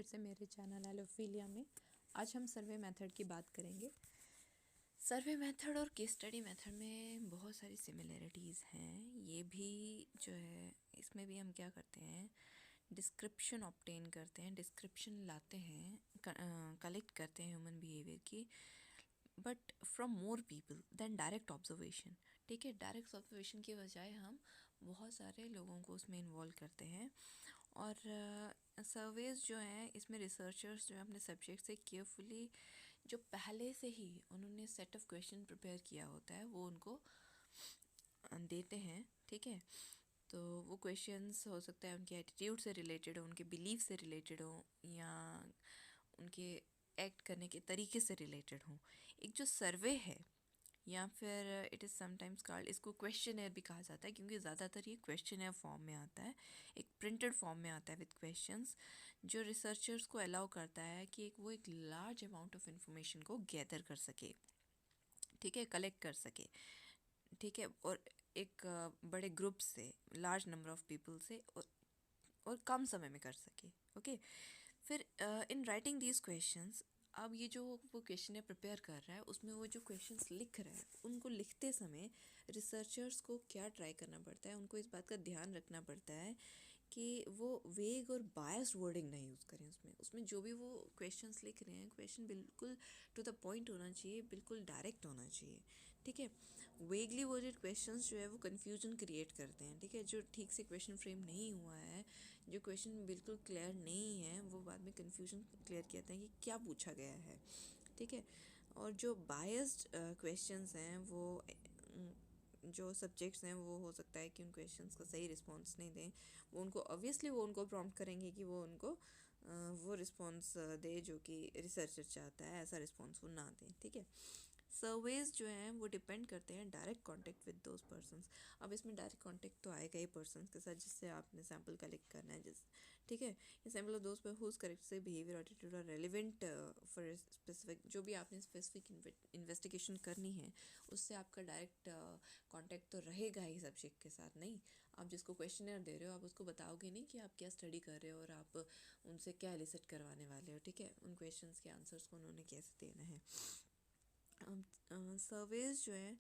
फिर से मेरे चैनल एलोफीलिया में। आज हम सर्वे मेथड की बात करेंगे। सर्वे मेथड और केस स्टडी मेथड में बहुत सारी सिमिलरिटीज़ हैं। ये भी जो है, इसमें भी हम क्या करते हैं, डिस्क्रिप्शन ऑब्टेन करते हैं, डिस्क्रिप्शन लाते हैं, कलेक्ट करते हैं ह्यूमन बिहेवियर की, but from more people than direct observation. ठीक है, डायरेक्ट ऑब्जर्वेशन की बजाय हम बहुत सारे लोगों को उसमें इन्वॉल्व करते हैं। और सर्वेज जो हैं, इसमें रिसर्चर्स जो है अपने सब्जेक्ट से केयरफुली, जो पहले से ही उन्होंने सेट ऑफ क्वेश्चन प्रिपेयर किया होता है, वो उनको देते हैं। ठीक है, तो वो क्वेश्चंस हो सकता है उनके एटीट्यूड से रिलेटेड हो, उनके बिलीफ से रिलेटेड हो, या उनके एक्ट करने के तरीके से रिलेटेड हो। एक जो सर्वे है, या फिर इट इज़ समटाइम्स कॉल्ड, इसको क्वेश्चनर भी कहा जाता है, क्योंकि ज़्यादातर ये क्वेश्चनर फॉर्म में आता है, एक प्रिंटेड फॉर्म में आता है विद क्वेश्चंस, जो रिसर्चर्स को अलाउ करता है कि वो एक लार्ज अमाउंट ऑफ इंफॉर्मेशन को गैदर कर सके। ठीक है, कलेक्ट कर सके। ठीक है, और एक बड़े ग्रुप से, लार्ज नंबर ऑफ पीपल से, और कम समय में कर सके। ओके, फिर इन राइटिंग दीज क्वेश्चंस, अब ये जो वो क्वेश्चन प्रिपेयर कर रहा है, उसमें वो जो क्वेश्चंस लिख रहा है, उनको लिखते समय रिसर्चर्स को क्या ट्राई करना पड़ता है, उनको इस बात का ध्यान रखना पड़ता है कि वो वेग और बायस्ड वर्डिंग नहीं यूज़ करें। उसमें जो भी वो क्वेश्चंस लिख रहे हैं, क्वेश्चन बिल्कुल टू द पॉइंट होना चाहिए, बिल्कुल डायरेक्ट होना चाहिए। ठीक है, वेगली वर्डेड क्वेश्चंस जो है वो कन्फ्यूजन क्रिएट करते हैं। ठीक है, जो ठीक से क्वेश्चन फ्रेम नहीं हुआ है, जो क्वेश्चन बिल्कुल क्लियर नहीं है, वो बाद में कन्फ्यूजन क्लियर कहते हैं कि क्या पूछा गया है। ठीक है, और जो बायस्ड क्वेश्चंस हैं, वो जो सब्जेक्ट्स हैं, वो हो सकता है कि उन क्वेश्चंस का सही रिस्पॉन्स नहीं दें। वो उनको ऑब्वियसली वो उनको प्रॉम्प्ट करेंगे कि वो उनको वो रिस्पॉन्स दे जो कि रिसर्चर चाहता है, ऐसा रिस्पॉन्स वो ना दें। ठीक है, सर्वेज जो हैं वो डिपेंड करते हैं direct contact with those persons. अब इसमें डायरेक्ट कांटेक्ट तो आएगा ही पर्सन्स के साथ जिससे आपने सैम्पल कलेक्ट करना है। ठीक है, ये sample of those whose characteristic behaviour attitude are relevant for specific, जो भी आपने स्पेसिफिक इन्वेस्टिगेशन करनी है, उससे आपका डायरेक्ट कांटेक्ट तो रहेगा ही सब्जेक्ट के साथ। नहीं, आप जिसको क्वेश्चनर दे रहे हो, आप उसको बताओगे नहीं कि आप क्या स्टडी कर रहे हो और आप उनसे क्या एलिसिट करवाने वाले हो। ठीक है, उन क्वेश्चंस के आंसर्स को उन्होंने कैसे देना है। सर्वेज जो है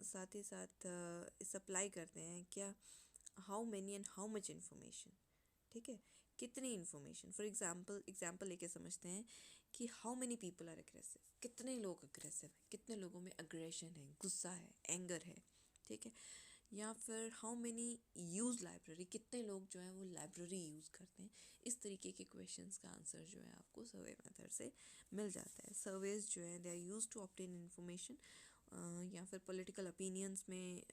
साथ ही साथ सप्लाई करते हैं क्या, how many and how much information. ठीक है, कितनी इन्फॉर्मेशन। फॉर एग्जाम्पल लेके समझते हैं कि how many people are aggressive, कितने लोग अग्रेसिव हैं, कितने लोगों में अग्रेशन है, गुस्सा है, एंगर है। ठीक है, या फिर हाउ मेनी यूज़ लाइब्रेरी, कितने लोग जो हैं वो लाइब्रेरी यूज़ करते हैं। इस तरीके के क्वेश्चंस का आंसर जो है आपको सर्वे मेथड से मिल जाता है। सर्वेज जो है they are used to obtain information, या फिर पॉलिटिकल ओपिनियंस में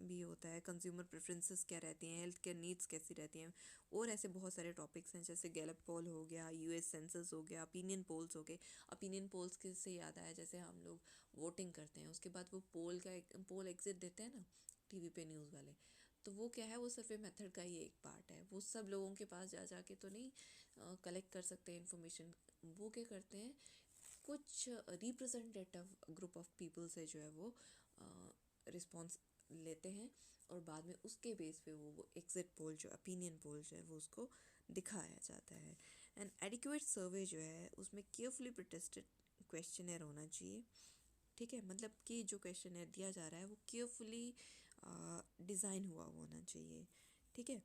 भी होता है, कंज्यूमर प्रेफरेंसेस क्या रहती हैं, हेल्थ केयर नीड्स कैसी रहती हैं, और ऐसे बहुत सारे टॉपिक्स हैं, जैसे गैलप पोल हो गया, यूएस सेंसस हो गया, ओपिनियन पोल्स हो गए। ओपिनियन पोल्स के से याद आया, जैसे हम लोग वोटिंग करते हैं, उसके बाद वो पोल एग्जिट देते हैं ना टीवी पे न्यूज़ वाले, तो वो क्या है, वो सर्वे मेथड का ही एक पार्ट है। वो सब लोगों के पास जा जा के तो नहीं कलेक्ट कर सकते हैं इन्फॉर्मेशन। वो क्या करते हैं, कुछ रिप्रेजेंटेटिव ग्रुप ऑफ पीपल से जो है वो रिस्पॉन्स लेते हैं, और बाद में उसके बेस पे वो एग्जिट पोल, जो ओपिनियन पोल जो है, वो उसको दिखाया जाता है। एंड एडिक्वेट सर्वे जो है, उसमें केयरफुली प्रोटेस्टेड क्वेश्चनर होना चाहिए। ठीक है, मतलब कि जो क्वेश्चनर दिया जा रहा है वो केयरफुली डिज़ाइन हुआ होना चाहिए। ठीक है,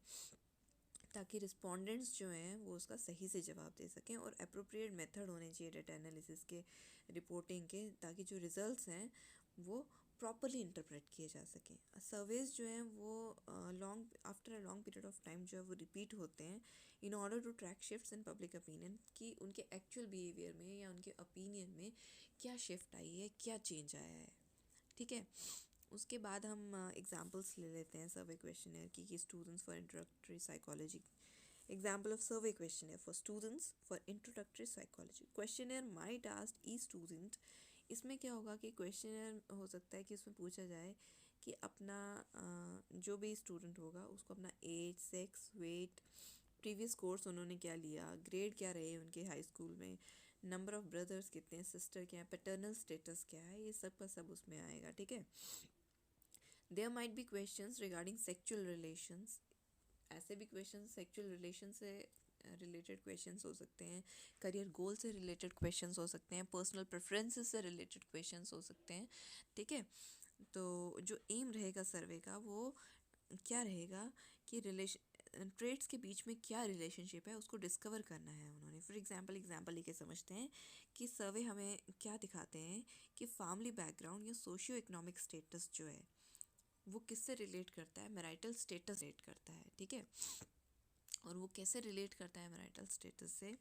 ताकि रिस्पोंडेंट्स जो हैं वो उसका सही से जवाब दे सकें, और अप्रोप्रिएट मेथड होने चाहिए डेटा एनालिसिस के, रिपोर्टिंग के, ताकि जो रिजल्ट्स हैं वो प्रॉपरली इंटरप्रेट किए जा सकें। सर्वेज जो हैं वो after a long period of time जो है वो रिपीट होते हैं, in order to track shifts in public opinion, कि उनके एक्चुअल बिहेवियर में या उनके ओपिनियन में क्या शिफ्ट आई है, क्या चेंज आया है। ठीक है, उसके बाद हम एग्जांपल्स ले लेते हैं सर्वे क्वेश्चनर की students for introductory psychology. Example of survey questionnaire for students for introductory psychology. Questionnaire might ask the student, इसमें क्या होगा कि क्वेश्चनर हो सकता है कि उसमें पूछा जाए कि अपना जो भी स्टूडेंट होगा उसको अपना age, sex, weight, previous course उन्होंने क्या लिया, ग्रेड क्या रहे उनके हाई स्कूल में, नंबर ऑफ़ ब्रदर्स कितने हैं, सिस्टर क्या है, पैटर्नल स्टेटस क्या है, ये सब का सब उसमें आएगा। ठीक है, there might be questions regarding sexual relations, ऐसे भी क्वेश्चन सेक्चुअल रिलेशन से रिलेटेड क्वेश्चंस हो सकते हैं, करियर गोल से रिलेटेड क्वेश्चंस हो सकते हैं, पर्सनल प्रेफरेंसेस से रिलेटेड क्वेश्चंस हो सकते हैं, ठीक है। तो जो एम रहेगा सर्वे का वो क्या रहेगा कि रिलेशन ट्रेड्स के बीच में क्या रिलेशनशिप है उसको डिस्कवर करना है उन्होंने। फॉर एग्जांपल लेके समझते हैं कि सर्वे हमें क्या दिखाते हैं कि फैमिली बैकग्राउंड या सोशियो इकोनॉमिक स्टेटस जो है वो किससे रिलेट करता है, मैरिटल स्टेटस रिलेट करता है, ठीक है। और वो कैसे रिलेट करता है मैरिटल स्टेटस से,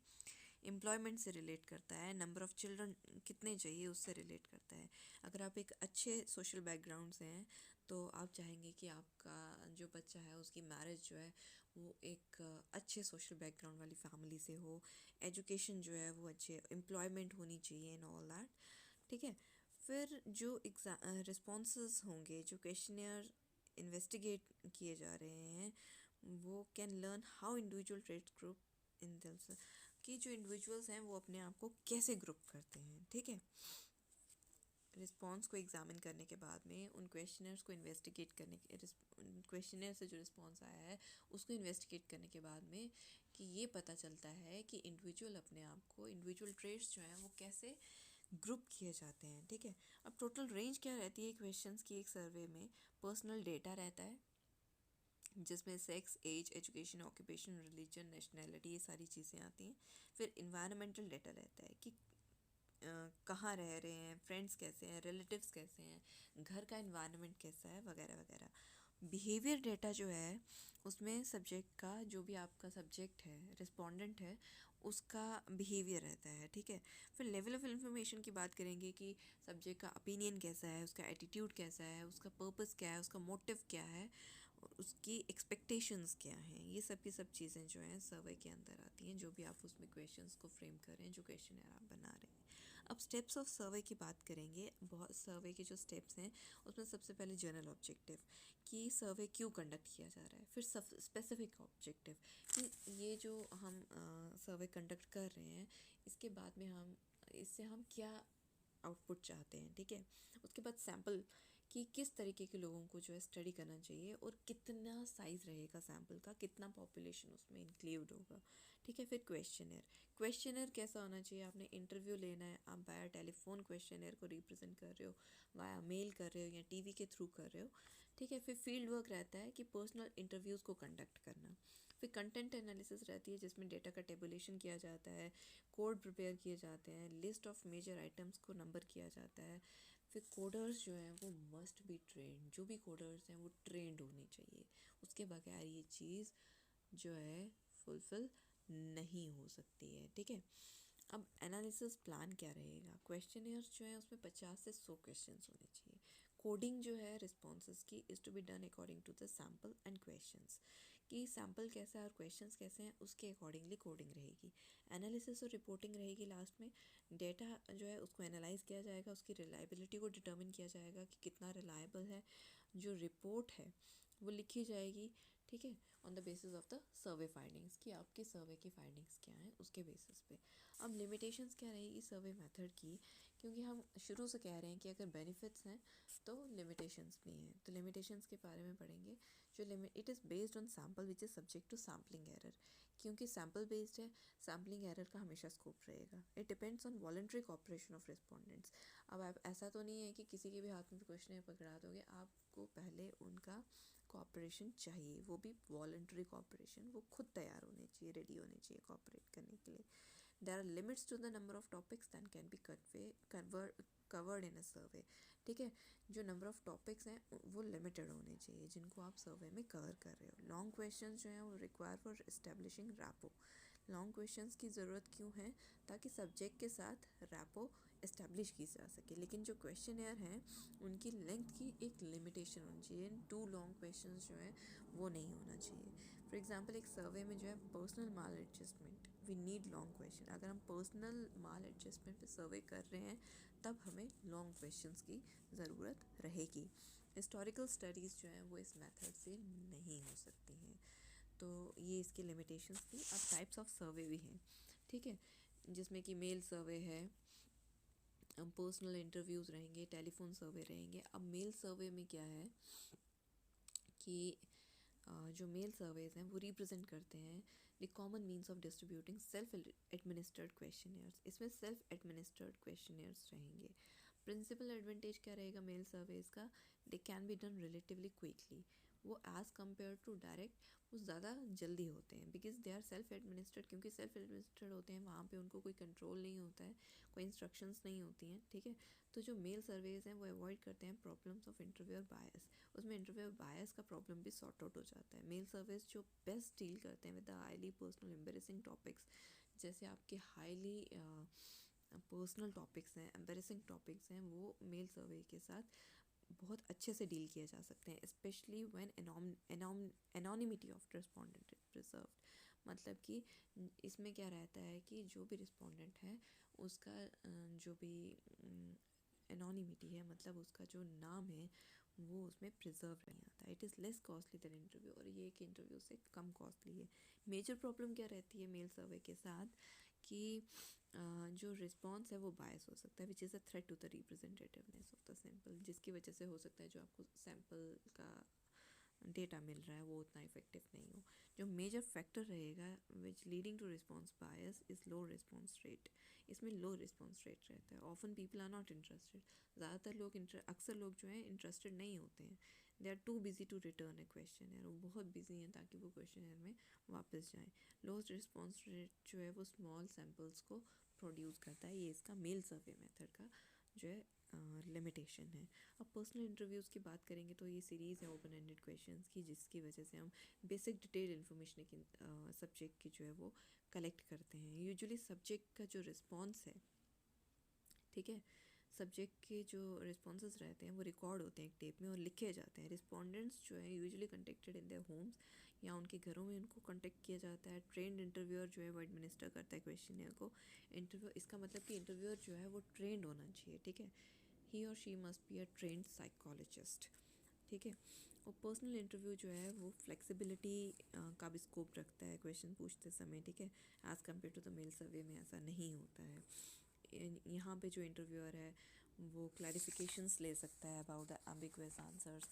एम्प्लॉयमेंट से रिलेट करता है, नंबर ऑफ़ चिल्ड्रन कितने चाहिए उससे रिलेट करता है। अगर आप एक अच्छे सोशल बैकग्राउंड से हैं तो आप चाहेंगे कि आपका जो बच्चा है उसकी मैरिज जो है वो एक अच्छे सोशल बैकग्राउंड वाली फैमिली से हो, एजुकेशन जो है वो अच्छे, एम्प्लॉयमेंट होनी चाहिए एंड ऑल दैट, ठीक है। फिर जो रिस्पॉन्सेज होंगे, जो क्वेश्चनियर इन्वेस्टिगेट किए जा रहे हैं, वो can learn how individual trades group in deals कि जो इंडिविजुअल्स हैं वो अपने आप को कैसे ग्रुप करते हैं, ठीक है। रिस्पॉन्स को एग्जामिन करने के बाद में उन क्वेश्चनर्स को इन्वेस्टिगेट करने के क्वेश्चनर से जो रिस्पॉन्स आया है उसको इन्वेस्टिगेट करने के बाद में कि ये पता चलता है कि इंडिविजुअल अपने आप को, इंडिविजुअल ट्रेड्स जो हैं वो कैसे ग्रुप किए जाते हैं, ठीक है। अब टोटल रेंज क्या रहती है क्वेश्चंस की एक सर्वे में? पर्सनल डेटा रहता है जिसमें sex, age, education, occupation, religion, nationality, ये सारी चीज़ें आती हैं। फिर इन्वायरमेंटल डेटा रहता है कि कहाँ रह रहे हैं, फ्रेंड्स कैसे हैं, रिलेटिव्स कैसे हैं, घर का इन्वायरमेंट कैसा है, वगैरह वगैरह। बिहेवियर डेटा जो है उसमें सब्जेक्ट का, जो भी आपका सब्जेक्ट है, रिस्पोंडेंट है, उसका बिहेवियर रहता है, ठीक है। फिर लेवल ऑफ इंफॉर्मेशन की बात करेंगे कि सब्जेक्ट का ओपिनियन कैसा है, उसका एटीट्यूड कैसा है, उसका पर्पस क्या है, उसका मोटिव क्या है, और उसकी एक्सपेक्टेशंस क्या हैं। ये सब की सब चीज़ें जो हैं सर्वे के अंदर आती हैं, जो भी आप उसमें क्वेश्चंस को फ्रेम कर रहे हैं, जो क्वेश्चन आप बना रहे हैं। अब स्टेप्स ऑफ सर्वे की बात करेंगे। बहुत सर्वे के जो स्टेप्स हैं उसमें सबसे पहले जनरल ऑब्जेक्टिव कि सर्वे क्यों कंडक्ट किया जा रहा है, फिर स्पेसिफिक ऑब्जेक्टिव कि ये जो हम सर्वे कंडक्ट कर रहे हैं इसके बाद में इससे हम क्या आउटपुट चाहते हैं, ठीक है। उसके बाद सैम्पल कि किस तरीके के लोगों को जो है स्टडी करना चाहिए और कितना साइज़ रहेगा सैम्पल का, कितना पॉपुलेशन उसमें इंक्लूड होगा, ठीक है। फिर क्वेश्चनर कैसा होना चाहिए? आपने इंटरव्यू लेना है, आप बाया टेलीफोन क्वेश्चनर को रिप्रेजेंट कर रहे हो, वाया मेल कर रहे हो या टीवी के थ्रू कर रहे हो, ठीक है। फिर फील्ड वर्क रहता है कि पर्सनल इंटरव्यूज़ को कंडक्ट करना। फिर कंटेंट एनालिसिस रहती है जिसमें डेटा का टेबुलेशन किया जाता है, कोड प्रिपेयर किए जाते हैं, लिस्ट ऑफ मेजर आइटम्स को नंबर किया जाता है। फिर कोडर्स जो हैं वो मस्ट बी ट्रेंड, जो भी कोडर्स हैं वो ट्रेंड होने चाहिए, उसके बगैर ये चीज़ जो है फुलफिल नहीं हो सकती है, ठीक है। अब एनालिसिस प्लान क्या रहेगा? क्वेश्चनियर्स जो है उसमें 50 से 100 क्वेश्चंस होने चाहिए। कोडिंग जो है रिस्पॉन्सेज की is to be done according to the sample and questions, कि सैम्पल कैसा है और क्वेश्चंस कैसे हैं उसके अकॉर्डिंगली कोडिंग रहेगी। एनालिसिस और रिपोर्टिंग रहेगी लास्ट में। डेटा जो है उसको एनालाइज किया जाएगा, उसकी रिलायबिलिटी को डिटर्मिन किया जाएगा कि कितना रिलायबल है। जो रिपोर्ट है वो लिखी जाएगी, ठीक है, on the basis of the survey findings, कि आपके सर्वे की फाइंडिंग्स क्या हैं उसके बेसिस पे। अब लिमिटेशंस क्या रहेगी सर्वे मेथड की? क्योंकि हम शुरू से कह रहे हैं कि अगर बेनिफिट्स हैं तो लिमिटेशंस भी हैं, तो लिमिटेशंस के बारे में पढ़ेंगे। जो limit, it is based on sample which is subject to sampling error. क्योंकि सैम्पल बेस्ड है, सैम्पलिंग एरर का हमेशा स्कोप रहेगा। It depends on voluntary cooperation of respondents. अब आप ऐसा तो नहीं है कि किसी के भी हाथ में क्वेश्चन पकड़ा दोगे, आपको पहले उनका कॉपरेशन चाहिए, वो भी वॉलंटरी कॉपरेशन, वो खुद तैयार होने चाहिए, रेडी होने चाहिए कॉपरेट करने के लिए। There are limits to the number of topics that can be covered in a survey, ठीक है। जो नंबर ऑफ टॉपिक्स हैं वो लिमिटेड होने चाहिए जिनको आप सर्वे में कवर कर रहे हो। लॉन्ग क्वेश्चन जो हैं वो require for establishing rapport. Long questions की ज़रूरत क्यों है? ताकि सब्जेक्ट के साथ रैपो इस्टेब्लिश की जा सके। लेकिन जो क्वेश्चनियर हैं उनकी लेंथ की एक लिमिटेशन होनी चाहिए। टू लॉन्ग क्वेश्चंस जो हैं वो नहीं होना चाहिए। फॉर एग्जांपल एक सर्वे में जो है personal maladjustment, we need long question. अगर हम पर्सनल माल एडजस्टमेंट पे सर्वे कर रहे हैं तब हमें लॉन्ग क्वेश्चंस की ज़रूरत रहेगी। हिस्टोरिकल स्टडीज़ जो हैं वो इस मेथड से नहीं हो सकती हैं। तो ये इसकी लिमिटेशंस थी। अब टाइप्स ऑफ सर्वे भी हैं, ठीक है, जिसमें कि मेल सर्वे है, पर्सनल इंटरव्यूज़ रहेंगे, टेलीफोन सर्वे रहेंगे। अब मेल सर्वे में क्या है कि जो मेल सर्वेज हैं वो रिप्रेजेंट करते हैं the common means of distributing self administered questionnaires. इसमें सेल्फ एडमिनिस्ट्रेड क्वेश्चनियर्स रहेंगे। प्रिंसिपल एडवांटेज क्या रहेगा मेल सर्वेज का? They can be done relatively quickly. वो एज़ कम्पेयर टू डायरेक्ट वो ज़्यादा जल्दी होते हैं, because they are self administered. क्योंकि सेल्फ एडमिनिस्ट्रेड होते हैं वहाँ पे उनको कोई कंट्रोल नहीं होता है, कोई इंस्ट्रक्शंस नहीं होती हैं, ठीक है। तो जो मेल सर्वेज हैं वो अवॉइड करते हैं प्रॉब्लम्स ऑफ इंटरव्यूअर बायस। उसमें इंटरव्यूअर बायस का प्रॉब्लम भी सॉर्ट आउट हो जाता है। मेल सर्वेज जो बेस्ट डील करते हैं with the highly personal embarrassing topics, जैसे आपके हाईली पर्सनल टॉपिक्स हैं, एम्बेरेसिंग टॉपिक्स हैं, वो मेल सर्वे के साथ बहुत अच्छे से डील किए जा सकते हैं, specially when anonymity of respondent preserved. मतलब कि इसमें क्या रहता है कि जो भी रिस्पोंडेंट है उसका जो भी एनोनिमिटी है, मतलब उसका जो नाम है वो उसमें प्रिजर्व नहीं आता। It is less costly than interview, और ये एक इंटरव्यू से कम कॉस्टली है। मेजर प्रॉब्लम क्या रहती है मेल सर्वे के साथ कि जो रिस्पॉन्स है वो बायस हो सकता है, which is a threat to the representativeness of the sample, जिसकी वजह से हो सकता है जो आपको सैम्पल का डेटा मिल रहा है वो उतना इफेक्टिव नहीं हो। जो मेजर फैक्टर रहेगा which leading to response bias is low response rate. इसमें लो रिस्पॉन्स रेट रहता है। Often people are not interested. ज़्यादातर लोग अक्सर लोग जो हैं इंटरेस्टेड नहीं होते हैं। They are too busy to return a question. वो बहुत बिजी हैं ताकि वो क्वेश्चन में वापस जाएँ। लो रिस्पॉन्स रेट जो है वो स्मॉल सैम्पल्स को प्रोड्यूस करता है। ये इसका मेल सर्वे मेथड का जो है लिमिटेशन है। अब पर्सनल इंटरव्यूज़ की बात करेंगे तो ये सीरीज़ है ओपन एंडेड क्वेश्चंस की, जिसकी वजह से हम बेसिक डिटेल इन्फॉर्मेशन की सब्जेक्ट की जो है वो कलेक्ट करते हैं। यूजुअली सब्जेक्ट का जो रिस्पॉन्स है, ठीक है, सब्जेक्ट के जो रिस्पॉन्सेज रहते हैं वो रिकॉर्ड होते हैं एक टेप में और लिखे जाते हैं। रिस्पोंडेंट्स जो है usually contacted in their homes या उनके घरों में उनको कांटेक्ट किया जाता है। ट्रेंड इंटरव्यूअर जो है वो एडमिनिस्टर करता है क्वेश्चनियर को। इंटरव्यू, इसका मतलब कि इंटरव्यूअर जो है वो ट्रेंड होना चाहिए, ठीक है। ही और she must be a trend psychologist, ठीक है। और पर्सनल इंटरव्यू जो है वो फ्लेक्सिबिलिटी का भी स्कोप रखता है क्वेश्चन पूछते समय, ठीक है। As compare to the mail survey में ऐसा नहीं होता है। यहाँ पे जो इंटरव्यूअर है वो क्लैरिफिकेशंस ले सकता है अबाउट द एम्बिगुअस आंसर्स,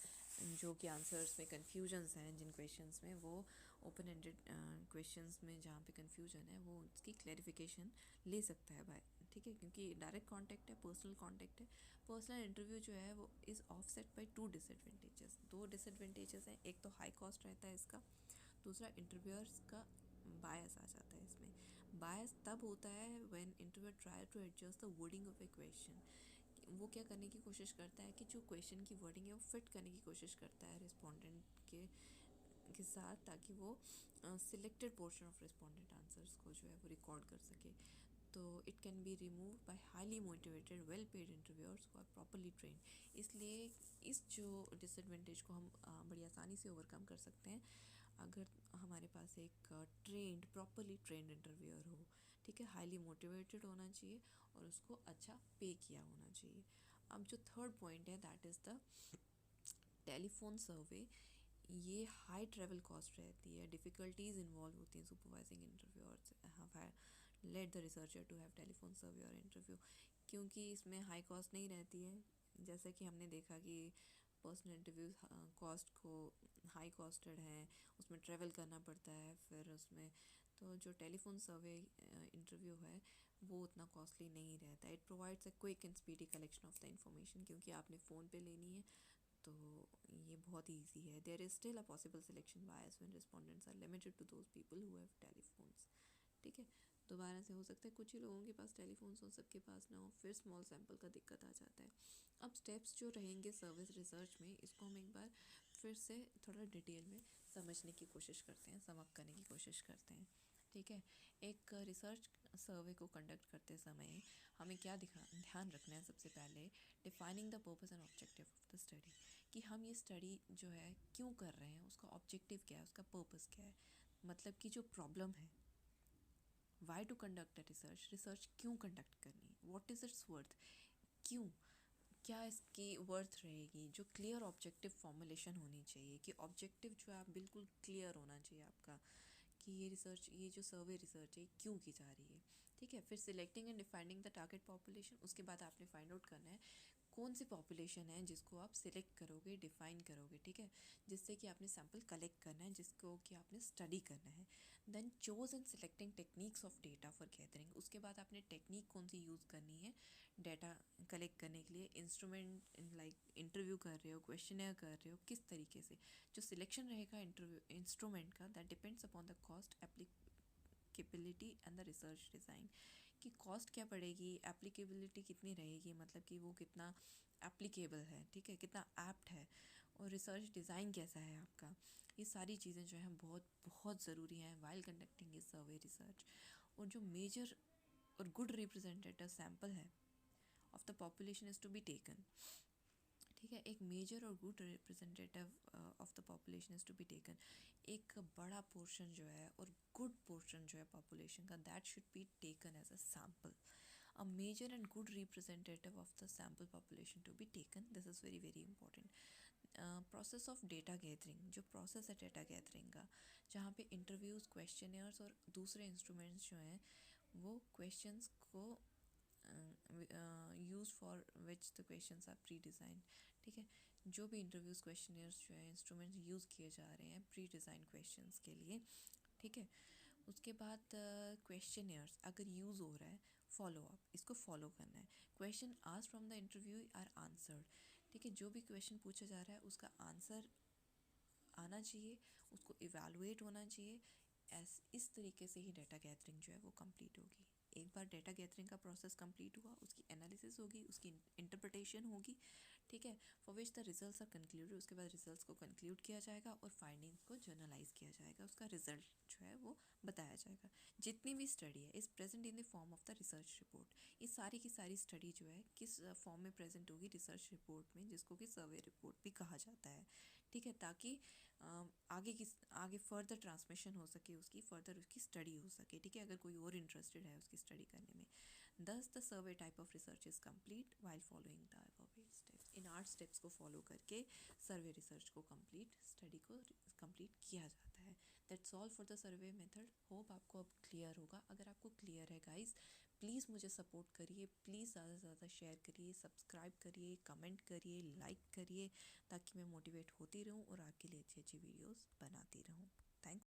जो कि आंसर्स में कन्फ्यूजन्स हैं जिन क्वेश्चंस में, वो ओपन एंडेड क्वेश्चंस में जहाँ पे कन्फ्यूजन है वो उसकी क्लैरिफिकेशन ले सकता है भाई, ठीक है। क्योंकि डायरेक्ट कांटेक्ट है, पर्सनल कांटेक्ट है। पर्सनल इंटरव्यू जो है वो is offset by two disadvantages. दो डिसएडवांटेजेस हैं। एक तो हाई कॉस्ट रहता है इसका, दूसरा इंटरव्यूअर्स का बायस आ जाता है इसमें। बायस तब होता है when interviewer try to adjust the wording of a question. वो क्या करने की कोशिश करता है कि जो क्वेश्चन की वर्डिंग है वो फिट करने की कोशिश करता है रिस्पोंडेंट के साथ, ताकि वो selected portion of respondent answers को जो है वो रिकॉर्ड कर सके। तो it can be remove by highly motivated well paid interviewers who are properly trained. इसलिए इस जो डिसएडवांटेज को हम बड़ी आसानी से ओवरकम कर सकते हैं अगर हमारे पास एक प्रॉपरली ट्रेंड इंटरव्यूअर हो, ठीक है। हाईली मोटिवेटेड होना चाहिए और उसको अच्छा पे किया होना चाहिए। अब जो थर्ड पॉइंट है दैट इज़ द टेलीफोन सर्वे। ये हाई ट्रैवल कॉस्ट रहती है, डिफ़िकल्टीज इन्वॉल्व होती हैं supervising interviewers have let the researcher to have telephone survey और इंटरव्यू। क्योंकि इसमें हाई कॉस्ट नहीं रहती है, जैसा कि हमने देखा कि पर्सनल इंटरव्यूज़ कॉस्ट को हाई कॉस्टेड हैं, उसमें ट्रैवल करना पड़ता है फिर उसमें। तो जो टेलीफोन सर्वे इंटरव्यू है वो उतना कॉस्टली नहीं रहता। It provides a quick and speedy collection of the information, क्योंकि आपने फ़ोन पे लेनी है तो ये बहुत ही ईजी है। There is still a possible selection bias when respondents are limited to those people who have telephones, ठीक है। दोबारा से हो सकता है कुछ ही लोगों के पास टेलीफोन्स हो, सबके पास ना हो, फिर स्मॉल सैम्पल का दिक्कत आ जाता है। अब स्टेप्स जो रहेंगे सर्विस रिसर्च में, इसको हम एक बार फिर से थोड़ा डिटेल में समझने की कोशिश करते हैं, समअप करने की कोशिश करते हैं, ठीक है। एक रिसर्च सर्वे को कंडक्ट करते समय हमें क्या ध्यान रखना है? सबसे पहले defining the purpose and objective of the study, कि हम ये स्टडी जो है क्यों कर रहे हैं, उसका ऑब्जेक्टिव क्या है, उसका पर्पस क्या है। मतलब कि जो प्रॉब्लम है, why to conduct a research, research क्यों कंडक्ट करनी है, व्हाट इज़ इट्स वर्थ, क्यों, क्या इसकी वर्थ रहेगी। जो क्लियर ऑब्जेक्टिव फॉर्मुलेशन होनी चाहिए, कि ऑब्जेक्टिव जो है आप बिल्कुल क्लियर होना चाहिए आपका, कि ये रिसर्च, ये जो सर्वे रिसर्च है क्यों की जा रही है, ठीक है। फिर selecting and defining the target population, उसके बाद आपने फाइंड आउट करना है कौन सी पॉपुलेशन है जिसको आप सिलेक्ट करोगे, डिफाइन करोगे, ठीक है, जिससे कि आपने सैम्पल कलेक्ट करना है, जिसको कि आपने स्टडी करना है। Then choose and selecting techniques of data for gathering, उसके बाद आपने टेक्निक कौन सी यूज़ करनी है डेटा कलेक्ट करने के लिए। इंस्ट्रूमेंट लाइक इंटरव्यू कर रहे हो, क्वेश्चनर कर रहे हो, किस तरीके से जो सिलेक्शन रहेगा इंटरव्यू इंस्ट्रूमेंट का, that depends upon the cost, applicability and the research design, कि कॉस्ट क्या पड़ेगी, एप्लीकेबिलिटी कितनी रहेगी, मतलब कि वो कितना एप्लीकेबल है, ठीक है, कितना एप्ट है, और रिसर्च डिज़ाइन कैसा है आपका। ये सारी चीज़ें जो हैं बहुत बहुत ज़रूरी हैं वाइल कंडक्टिंग ये सर्वे रिसर्च। और जो मेजर और गुड रिप्रेजेंटेटिव सैम्पल है of the population is to be taken, ठीक है, एक मेजर और good representative of the population is to be taken. एक बड़ा पोर्शन जो है और गुड पोर्शन जो है पॉपुलेशन का, that should be taken as a sample, a major and good representative of the sample population to be taken. This is very very important. Process of data gathering, जो process है data gathering का, जहाँ पे interviews, questionnaires और दूसरे instruments जो हैं वो questions को use for which the questions are pre-designed, ठीक है, जो भी interviews, questionnaires जो है instruments use किए जा रहे हैं pre-designed questions के लिए, ठीक है। उसके बाद क्वेश्चनर्स अगर यूज़ हो रहा है, फॉलो अप, इसको फॉलो करना है। Question asked from the interview are answered, ठीक है, जो भी क्वेश्चन पूछा जा रहा है उसका आंसर आना चाहिए, उसको इवेलुएट होना चाहिए। इस तरीके से ही डाटा गैदरिंग जो है वो कंप्लीट होगी। एक बार डाटा गैदरिंग का प्रोसेस कंप्लीट हुआ, उसकी एनालिसिस होगी, उसकी इंटरप्रिटेशन होगी, ठीक है, for which the results are concluded. उसके बाद रिजल्ट्स को कंक्लूड किया जाएगा और फाइंडिंग्स को जर्नलाइज किया जाएगा, उसका रिजल्ट जो है वो बताया जाएगा। जितनी भी स्टडी है is present in the form of the research report. ये सारी की सारी स्टडी जो है किस फॉर्म में प्रेजेंट होगी, रिसर्च रिपोर्ट में, जिसको कि सर्वे रिपोर्ट भी कहा जाता है, ठीक है, ताकि आगे फर्दर ट्रांसमिशन हो सके, उसकी फर्दर उसकी स्टडी हो सके, ठीक है, अगर कोई और इंटरेस्टेड है उसकी स्टडी करने में। दस the survey type of research is complete while following the above 8 steps. In 8 steps को फॉलो करके सर्वे रिसर्च को कंप्लीट, स्टडी को कंप्लीट किया जाता है। That's all for the survey method. Hope आपको अब क्लियर होगा। अगर आपको क्लियर है गाइज, प्लीज़ मुझे सपोर्ट करिए, प्लीज़ ज़्यादा से ज़्यादा शेयर करिए, सब्सक्राइब करिए, कमेंट करिए, लाइक करिए, ताकि मैं मोटिवेट होती रहूँ और आपके लिए अच्छी अच्छी वीडियोस बनाती रहूँ। थैंक्स।